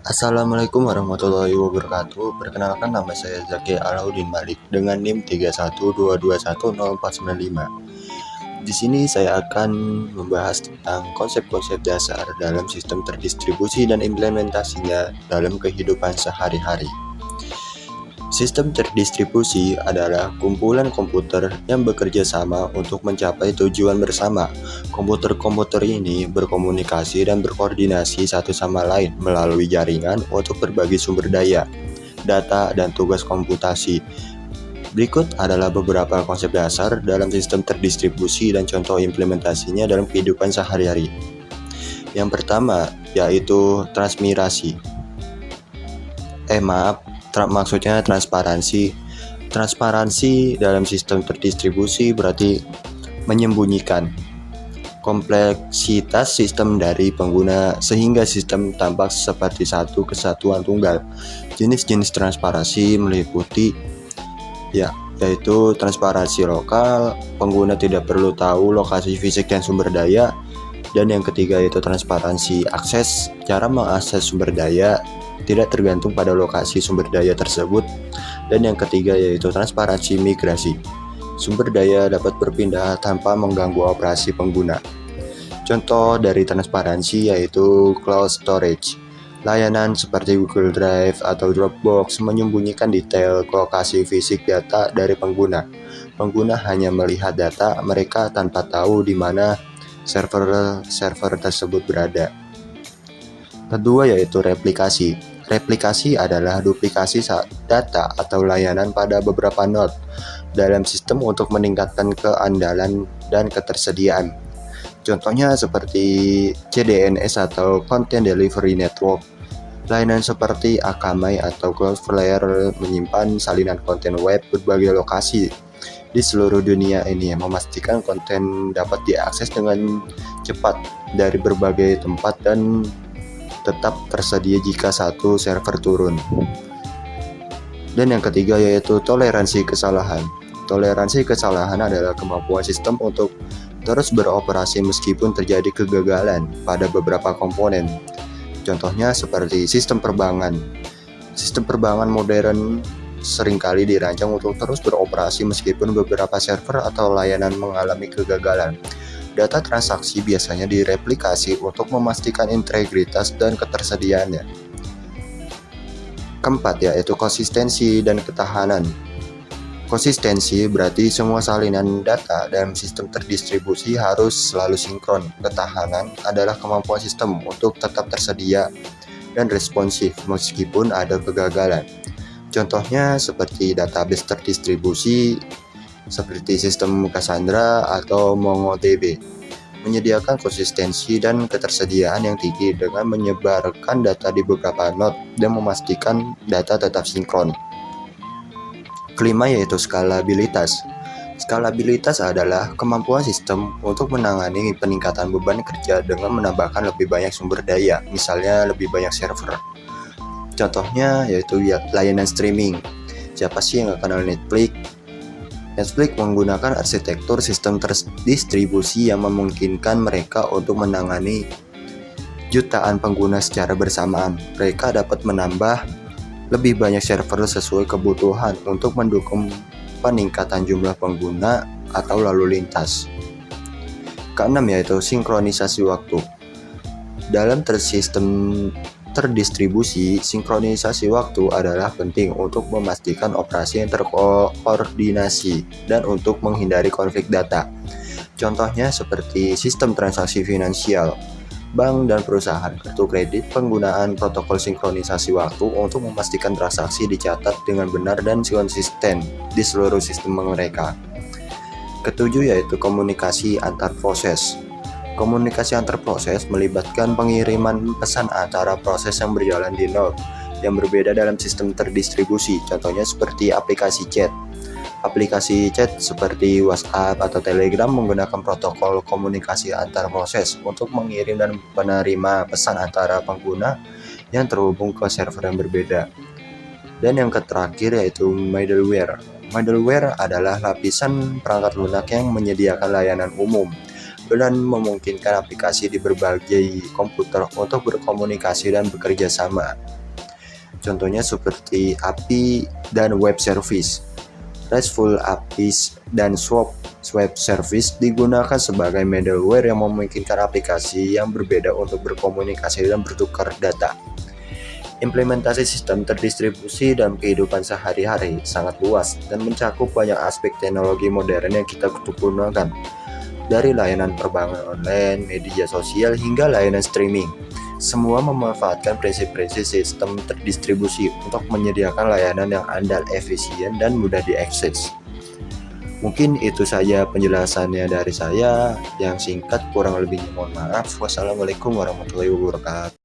Assalamualaikum warahmatullahi wabarakatuh. Perkenalkan, nama saya Zaki Alauddin Malik dengan NIM 31221049. Di sini saya akan membahas tentang konsep-konsep dasar dalam sistem terdistribusi dan implementasinya dalam kehidupan sehari-hari. Sistem terdistribusi adalah kumpulan komputer yang bekerja sama untuk mencapai tujuan bersama. Komputer-komputer ini berkomunikasi dan berkoordinasi satu sama lain melalui jaringan untuk berbagi sumber daya, data, dan tugas komputasi. Berikut adalah beberapa konsep dasar dalam sistem terdistribusi dan contoh implementasinya dalam kehidupan sehari-hari. Yang pertama yaitu transmirasi. Maksudnya transparansi. Transparansi dalam sistem terdistribusi berarti menyembunyikan kompleksitas sistem dari pengguna sehingga sistem tampak seperti satu kesatuan tunggal. Jenis-jenis transparansi meliputi yaitu transparansi lokal, pengguna tidak perlu tahu lokasi fisik dan sumber daya. Dan yang ketiga yaitu transparansi akses, cara mengakses sumber daya tidak tergantung pada lokasi sumber daya tersebut. Dan yang ketiga yaitu transparansi migrasi, sumber daya dapat berpindah tanpa mengganggu operasi pengguna. Contoh dari transparansi yaitu cloud storage. Layanan seperti Google Drive atau Dropbox menyembunyikan detail lokasi fisik data dari pengguna. Pengguna hanya melihat data mereka tanpa tahu di mana server tersebut berada. Kedua yaitu replikasi. Replikasi adalah duplikasi data atau layanan pada beberapa node dalam sistem untuk meningkatkan keandalan dan ketersediaan. Contohnya seperti CDNS atau Content Delivery Network. Layanan seperti Akamai atau Cloudflare menyimpan salinan konten web berbagai lokasi di seluruh dunia ini, memastikan konten dapat diakses dengan cepat dari berbagai tempat dan tetap tersedia jika satu server turun. Dan yang ketiga yaitu toleransi kesalahan. Toleransi kesalahan adalah kemampuan sistem untuk terus beroperasi meskipun terjadi kegagalan pada beberapa komponen. Contohnya seperti sistem penerbangan. Sistem penerbangan modern seringkali dirancang untuk terus beroperasi meskipun beberapa server atau layanan mengalami kegagalan. Data transaksi biasanya direplikasi untuk memastikan integritas dan ketersediaannya. Keempat yaitu konsistensi dan ketahanan. Konsistensi berarti semua salinan data dalam sistem terdistribusi harus selalu sinkron. Ketahanan adalah kemampuan sistem untuk tetap tersedia dan responsif meskipun ada kegagalan. Contohnya seperti database terdistribusi seperti sistem Cassandra atau MongoDB, menyediakan konsistensi dan ketersediaan yang tinggi dengan menyebarkan data di beberapa node dan memastikan data tetap sinkron. Kelima yaitu skalabilitas. Skalabilitas adalah kemampuan sistem untuk menangani peningkatan beban kerja dengan menambahkan lebih banyak sumber daya, misalnya lebih banyak server. Contohnya yaitu layanan streaming. Siapa sih yang gak kenal Netflix? Netflix menggunakan arsitektur sistem terdistribusi yang memungkinkan mereka untuk menangani jutaan pengguna secara bersamaan. Mereka dapat menambah lebih banyak server sesuai kebutuhan untuk mendukung peningkatan jumlah pengguna atau lalu lintas. Keenam yaitu sinkronisasi waktu. Dalam sistem terdistribusi, sinkronisasi waktu adalah penting untuk memastikan operasi yang terkoordinasi dan untuk menghindari konflik data. Contohnya seperti sistem transaksi finansial, bank dan perusahaan kartu kredit penggunaan protokol sinkronisasi waktu untuk memastikan transaksi dicatat dengan benar dan konsisten di seluruh sistem mereka. Ketujuh yaitu komunikasi antar proses. Komunikasi antar proses melibatkan pengiriman pesan antara proses yang berjalan di node yang berbeda dalam sistem terdistribusi. Contohnya seperti aplikasi chat. Aplikasi chat seperti WhatsApp atau Telegram menggunakan protokol komunikasi antar proses untuk mengirim dan menerima pesan antara pengguna yang terhubung ke server yang berbeda. Dan yang terakhir yaitu middleware. Middleware adalah lapisan perangkat lunak yang menyediakan layanan umum. dan memungkinkan aplikasi di berbagai komputer untuk berkomunikasi dan bekerja sama. Contohnya seperti API dan web service. RESTful APIs dan SWAP web service digunakan sebagai middleware yang memungkinkan aplikasi yang berbeda untuk berkomunikasi dan bertukar data. Implementasi sistem terdistribusi dalam kehidupan sehari-hari sangat luas dan mencakup banyak aspek teknologi modern yang kita gunakan, dari layanan perbankan online, media sosial, hingga layanan streaming. Semua memanfaatkan prinsip-prinsip sistem terdistribusi untuk menyediakan layanan yang andal, efisien, dan mudah diakses. Mungkin itu saja penjelasannya dari saya yang singkat, kurang lebihnya mohon maaf. Wassalamualaikum warahmatullahi wabarakatuh.